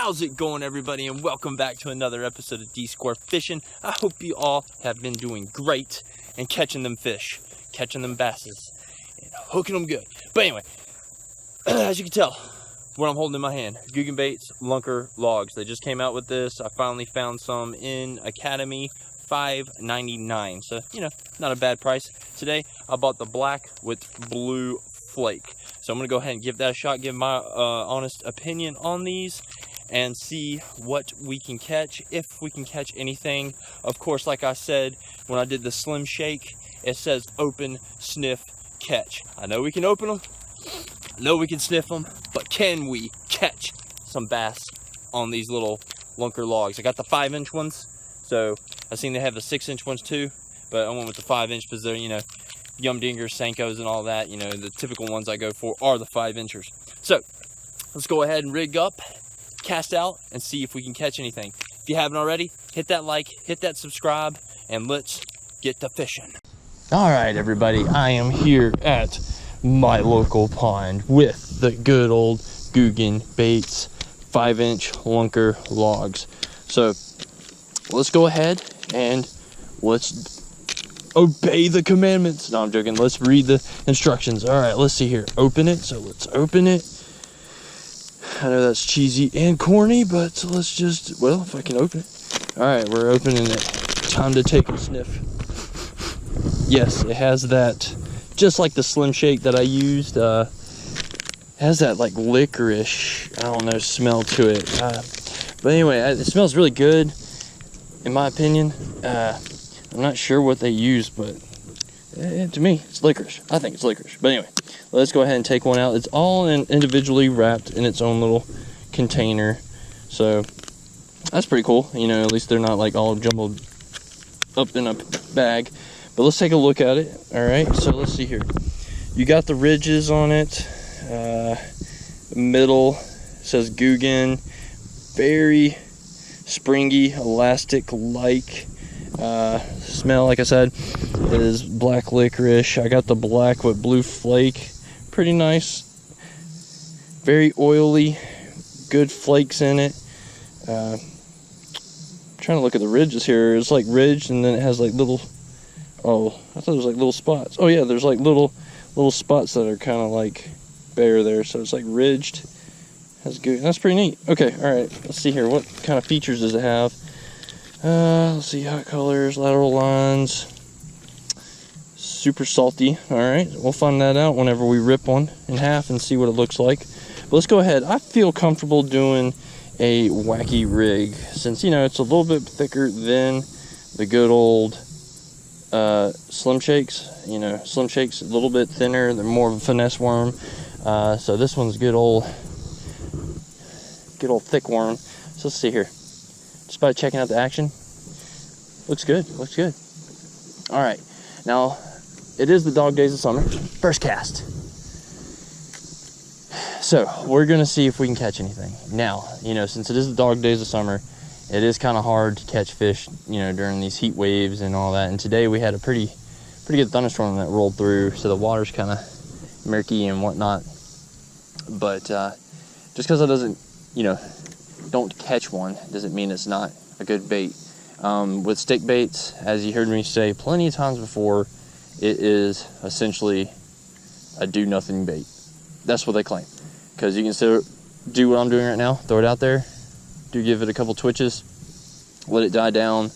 How's it going, everybody, and welcome back to another episode of D-Square Fishing. I hope you all have been doing great and catching them fish, catching them basses, and hooking them good. But anyway, as you can tell, what I'm holding in my hand, Googan baits, Lunker logs. They just came out with this. I finally found some in Academy, $5.99. So, you know, not a bad price. Today, I bought the black with blue flake. So I'm going to go ahead and give that a shot, give my honest opinion on these, and see what we can catch, if we can catch anything. Of course, like I said, when I did the slim shake, it says open, sniff, catch. I know we can open them, I know we can sniff them, but can we catch some bass on these little Lunker logs? I got the 5-inch ones, so I've seen they have the 6-inch ones too, but I went with the 5-inch because they're, you know, Yum Dingers, Senkos, and all that. You know, the typical ones I go for are the 5-inchers. So let's go ahead and rig up, cast out, and see if we can catch anything. If you haven't already, hit that like, hit that subscribe, and let's get to fishing. All right, everybody, I am here at my local pond with the good old Googan baits 5-inch Lunker logs. So let's go ahead and let's obey the commandments. No, I'm joking. Let's read the instructions. All right, let's see here. Open it. So let's open it. I know that's cheesy and corny, but let's just, well, if I can open it. All right, we're opening it. Time to take a sniff. Yes, it has that, just like the Slim Shake that I used, has that like licorice, I don't know, smell to it. But anyway, it smells really good, in my opinion. I'm not sure what they use, but to me, it's licorice. I think it's licorice. But anyway, let's go ahead and take one out. It's all individually wrapped in its own little container. So that's pretty cool. You know, at least they're not like all jumbled up in a bag. But let's take a look at it. All right, so let's see here. You got the ridges on it. Middle says Googan. Very springy, elastic-like. Smell, like I said, is black licorice. I got the black with blue flake. Pretty nice. Very oily. Good flakes in it. Trying to look at the ridges here. It's like ridged, and then it has like little, oh, I thought it was like little spots. Oh yeah, there's like little spots that are kind of like bare there. So it's like ridged. That's good. That's pretty neat. Okay, all right. Let's see here. What kind of features does it have? Let's see, hot colors, lateral lines, super salty. All right, we'll find that out whenever we rip one in half and see what it looks like. But let's go ahead. I feel comfortable doing a wacky rig since, you know, it's a little bit thicker than the good old Slim Shakes. You know, Slim Shakes a little bit thinner. They're more of a finesse worm. So this one's good old thick worm. So let's see here. Just by checking out the action, looks good, looks good. All right, now it is the dog days of summer. First cast. So we're gonna see if we can catch anything. Now, you know, since it is the dog days of summer, it is kind of hard to catch fish, you know, during these heat waves and all that. And today we had a pretty good thunderstorm that rolled through, so the water's kind of murky and whatnot. But just because it doesn't, you know, don't catch one doesn't mean it's not a good bait. With stick baits, as you heard me say plenty of times before, it is essentially a do nothing bait. That's what they claim, because you can still do what I'm doing right now, throw it out there, give it a couple twitches, let it die down,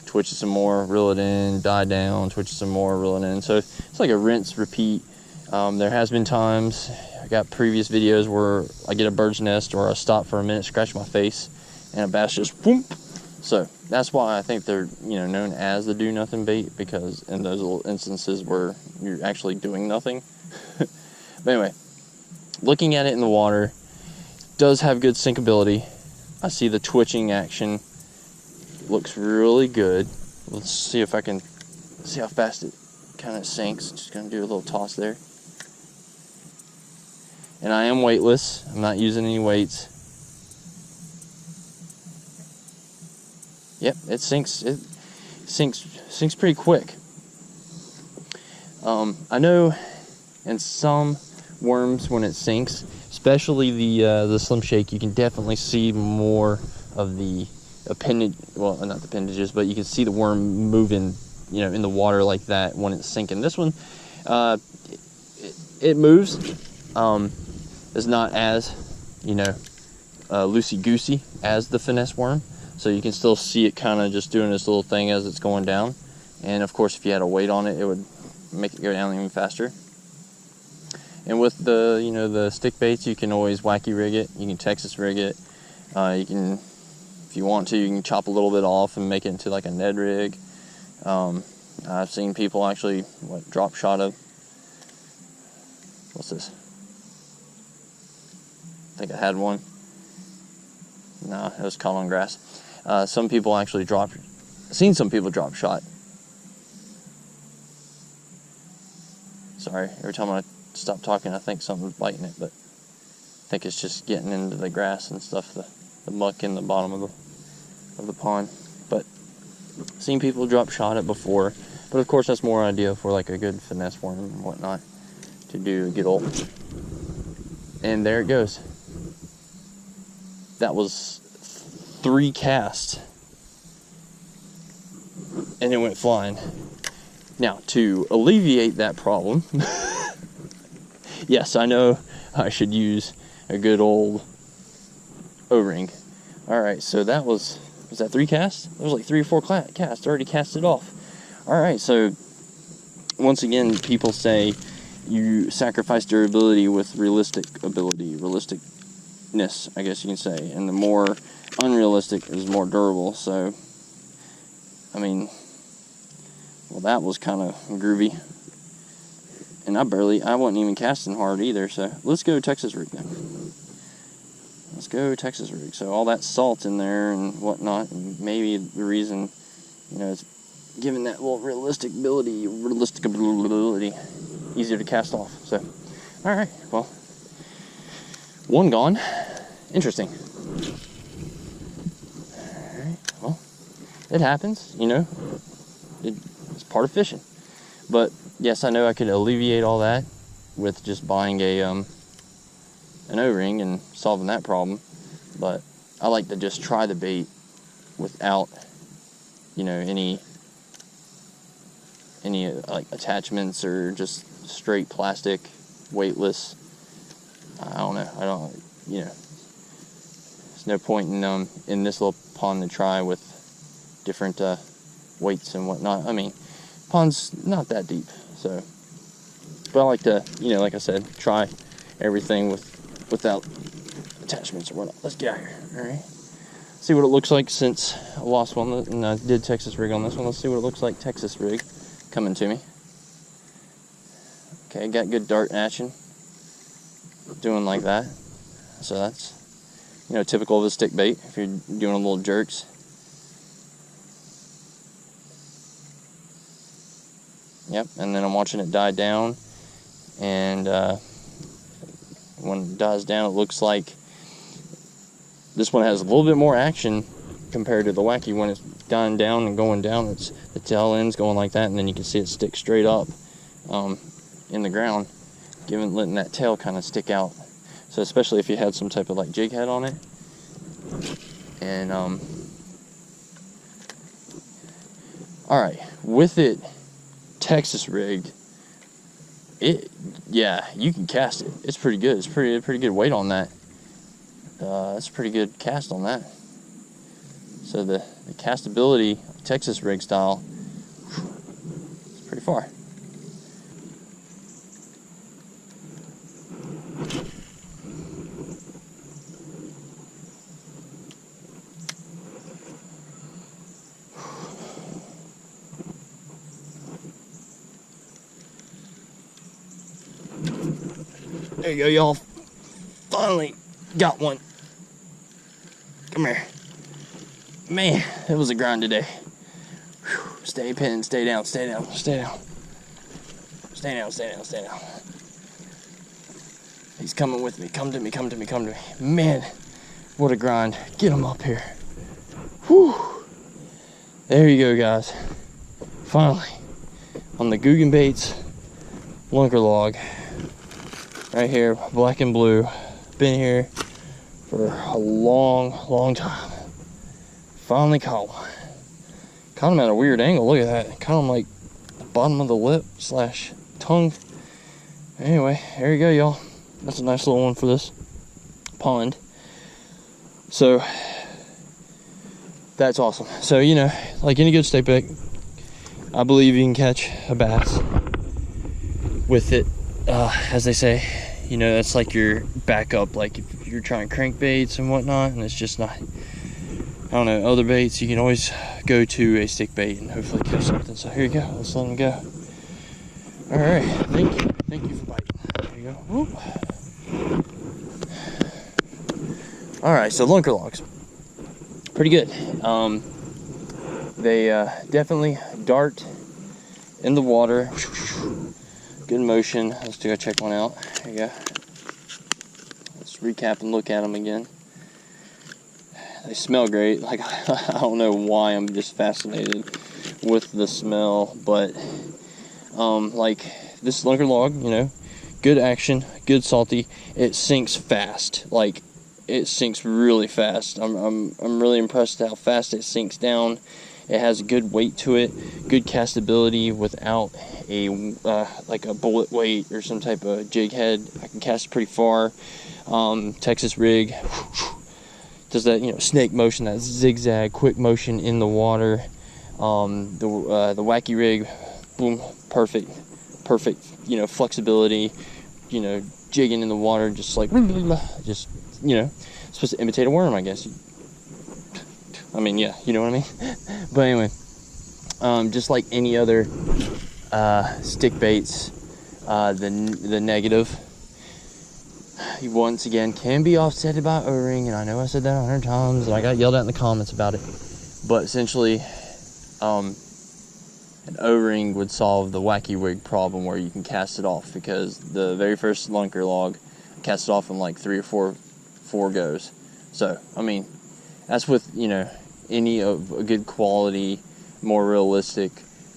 twitch it some more, reel it in, die down, twitch it some more, reel it in. So it's like a rinse repeat. There has been times, I got previous videos where I get a bird's nest or I stop for a minute, scratch my face, and a bass just whoop. So that's why I think they're, you know, known as the do nothing bait, because in those little instances where you're actually doing nothing. But anyway, looking at it in the water, it does have good sinkability. I see the twitching action. Looks really good. Let's see if I can see how fast it kind of sinks. Just gonna do a little toss there. And I am weightless. I'm not using any weights. Yep, it sinks. It sinks pretty quick. I know in some worms, when it sinks, especially the Slim Shake, you can definitely see more of the appendage, well, not the appendages, but you can see the worm moving, you know, in the water like that when it's sinking. This one, it moves. It's not as, you know, loosey-goosey as the finesse worm, so you can still see it kind of just doing this little thing as it's going down. And of course, if you had a weight on it, it would make it go down even faster. And with the, you know, the stick baits, you can always wacky rig it. You can Texas rig it. You can, if you want to, you can chop a little bit off and make it into like a Ned rig. I've seen people actually drop shot a, what's this? I think I had one. No, it was caught on grass. Some people actually seen some people drop shot. Sorry, every time I stop talking, I think something's biting it, but I think it's just getting into the grass and stuff, the muck in the bottom of the pond. But seen people drop shot it before, but of course that's more ideal for like a good finesse worm and whatnot to do, get old. And there it goes. That was 3 casts, and it went flying. Now, to alleviate that problem, yes, I know I should use a good old O-ring. Alright, so that was that 3 casts? That was like 3 or 4 casts. I already cast it off. Alright, so once again, people say you sacrifice durability with realistic ability, realisticness, I guess you can say, and the more unrealistic is more durable. So, I mean, well, that was kind of groovy. And I wasn't even casting hard either, so let's go Texas rig then. Let's go Texas rig. So all that salt in there and whatnot, and maybe the reason, you know, it's giving that little realistic ability, easier to cast off. So, alright, well, one gone. Interesting. Alright, well, it happens, you know. It's part of fishing. But yes, I know I could alleviate all that with just buying an O-ring and solving that problem. But I like to just try the bait without, you know, any like attachments, or just straight plastic, weightless. I don't know. You know, there's no point in this little pond to try with different weights and whatnot. I mean, pond's not that deep, so, but I like to, you know, like I said, try everything without attachments or whatnot. Let's get out of here. All right, see what it looks like since I lost one and I did Texas rig on this one. Let's see what it looks like Texas rig coming to me. Okay, got good dart action doing like that, so that's, you know, typical of a stick bait if you're doing a little jerks. Yep, and then I'm watching it die down, and when it dies down, it looks like this one has a little bit more action compared to the wacky. When it's dying down and going down, it's the tail end's going like that, and then you can see it stick straight up in the ground, letting that tail kind of stick out. So especially if you had some type of like jig head on it, and all right, with it Texas rigged, yeah, you can cast it. It's pretty good. It's pretty good weight on that. It's a pretty good cast on that. So the castability Texas rig style, it's pretty far. There you go, y'all. Finally got one. Come here. Man, it was a grind today. Whew. Stay pinned, stay down, stay down, stay down. Stay down, stay down, stay down. He's coming with me. Come to me, come to me, come to me. Man, what a grind. Get him up here. Whew. There you go, guys. Finally, on the Googan Baits Lunker log. Right here, black and blue, been here for a long time. Finally caught one. Caught him at a weird angle. Look at that. Caught him like the bottom of the lip / tongue. Anyway, there you go, y'all. That's a nice little one for this pond. So that's awesome. So, you know, like any good steak bait, I believe you can catch a bass with it. As they say, you know, that's like your backup. Like if you're trying crankbaits and whatnot, and it's just not, I don't know, other baits, you can always go to a stick bait and hopefully catch something. So here you go. Let's let them go. All right. Thank you for biting. There you go. Whoop. All right. So lunker logs, pretty good. They definitely dart in the water. Good motion. Let's go check one out. There you go. Let's recap and look at them again. They smell great. Like, I don't know why I'm just fascinated with the smell, but like this lunker log, you know, good action, good salty. It sinks fast. Like, it sinks really fast. I'm really impressed at how fast it sinks down. It has good weight to it, good castability without a like a bullet weight or some type of jig head. I can cast pretty far. Texas rig does that, you know, snake motion, that zigzag quick motion in the water. The wacky rig, boom, perfect, you know, flexibility, you know, jigging in the water, just like, just, you know, supposed to imitate a worm, I guess. I mean, yeah, you know what I mean? But anyway, just like any other stick baits, the negative, once again, can be offset by O-ring, and I know I said that 100 times, and I got yelled at in the comments about it, but essentially, an O-ring would solve the wacky wig problem where you can cast it off, because the very first lunker log, I cast it off in like 3 or 4 goes. So, I mean, that's with, you know, any of a good quality, more realistic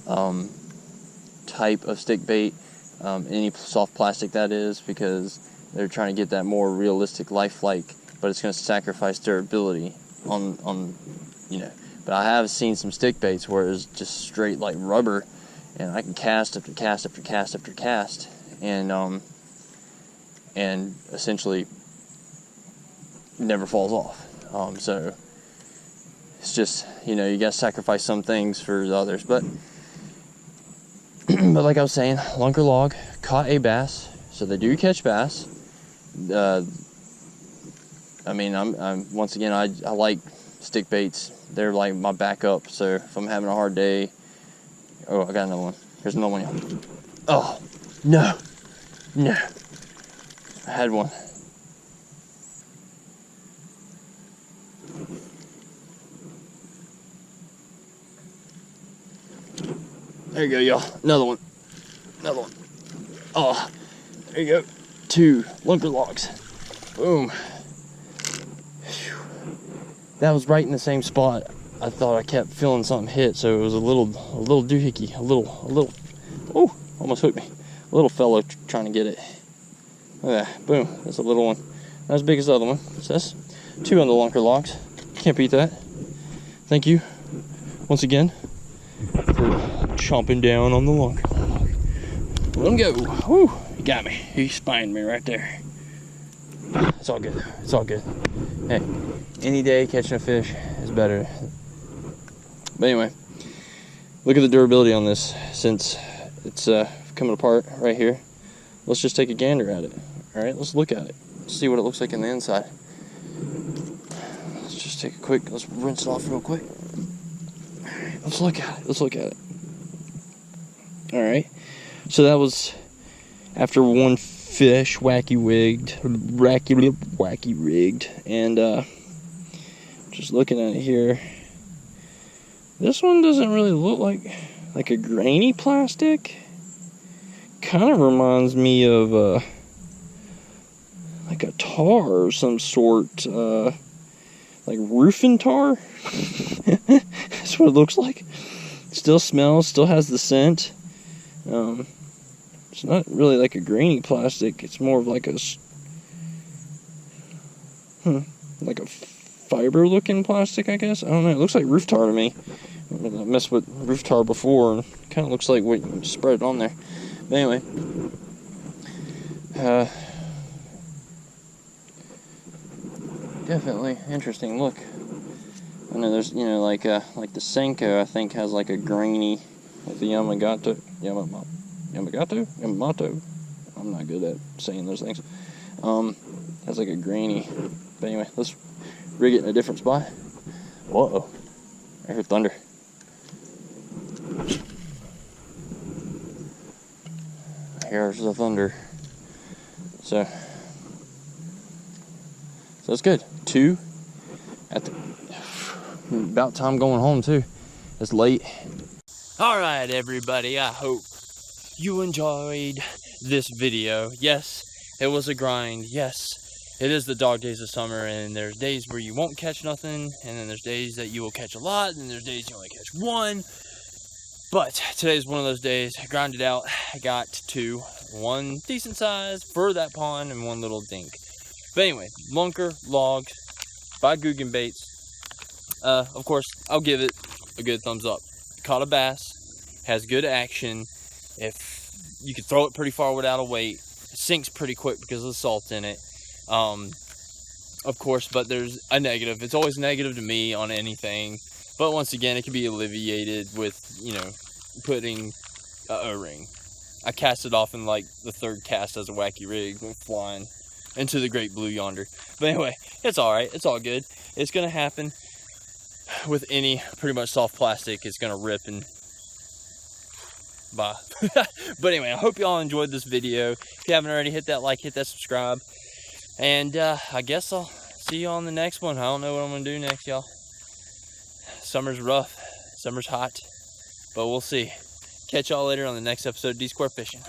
type of stick bait, any soft plastic that is, because they're trying to get that more realistic lifelike, but it's going to sacrifice durability on, you know. But I have seen some stick baits where it's just straight like rubber, and I can cast after cast after cast after cast, and essentially never falls off. So it's just, you know, you got to sacrifice some things for the others. But but like I was saying, lunker log caught a bass, so they do catch bass. I mean, I'm once again, I like stick baits. They're like my backup. So if I'm having a hard day, oh, I got another one. Here's another one. Oh, no, I had one. There you go, y'all. Another one. Oh, there you go. 2 lunker logs. Boom. Whew. That was right in the same spot. I thought I kept feeling something hit, so it was a little doohickey, a little. Oh, almost hooked me. A little fellow trying to get it. Look at that. Boom. That's a little one. Not as big as the other one. So that's 2 on the lunker logs. Can't beat that. Thank you once again for chomping down on the lunker log. Let him go. Whew. He got me. He spined me right there. It's all good. It's all good. Hey, any day catching a fish is better. But anyway, look at the durability on this. Since it's coming apart right here, let's just take a gander at it. All right, let's look at it. Let's see what it looks like on the inside. Let's just take a quick, let's rinse it off real quick. All right, let's look at it. Let's look at it. All right, so that was after one fish, wacky rigged, and just looking at it here, this one doesn't really look like a grainy plastic. Kind of reminds me of like a tar or some sort, like roofing tar. That's what it looks like. Still smells, still has the scent. It's not really like a grainy plastic. It's more of like a, like a fiber looking plastic, I guess. I don't know, it looks like roof tar to me. I messed with roof tar before, and it kind of looks like what you spread it on there. But anyway, definitely interesting look. I know there's, you know, like the Senko, I think, has like a grainy, like the Yamamoto. I'm not good at saying those things. Has like a grainy. But anyway, let's rig it in a different spot. Whoa, I hear thunder. Here's the thunder. So that's good. 2 at the. About time going home too. It's late. Alright everybody, I hope you enjoyed this video. Yes, it was a grind. Yes, it is the dog days of summer, and there's days where you won't catch nothing, and then there's days that you will catch a lot, and there's days you only catch one. But today's one of those days. I grinded out. I got 2. 1 decent size for that pond and 1 little dink. But anyway, Lunker logs by Googan baits. Of course, I'll give it a good thumbs up. Caught a bass, has good action. If you can throw it pretty far without a weight, it sinks pretty quick because of the salt in it. Of course, but there's a negative. It's always negative to me on anything. But once again, it can be alleviated with, you know, putting a O-ring. I cast it off in like the 3rd cast as a wacky rig, went flying into the great blue yonder. But anyway, it's alright. It's all good. It's going to happen. With any pretty much soft plastic, it's gonna rip and bye. But anyway, I hope y'all enjoyed this video. If you haven't already, hit that like, hit that subscribe, and I guess I'll see you on the next one. I don't know what I'm gonna do next, y'all. Summer's rough, summer's hot, but we'll see. Catch y'all later on the next episode of D Square Fishing.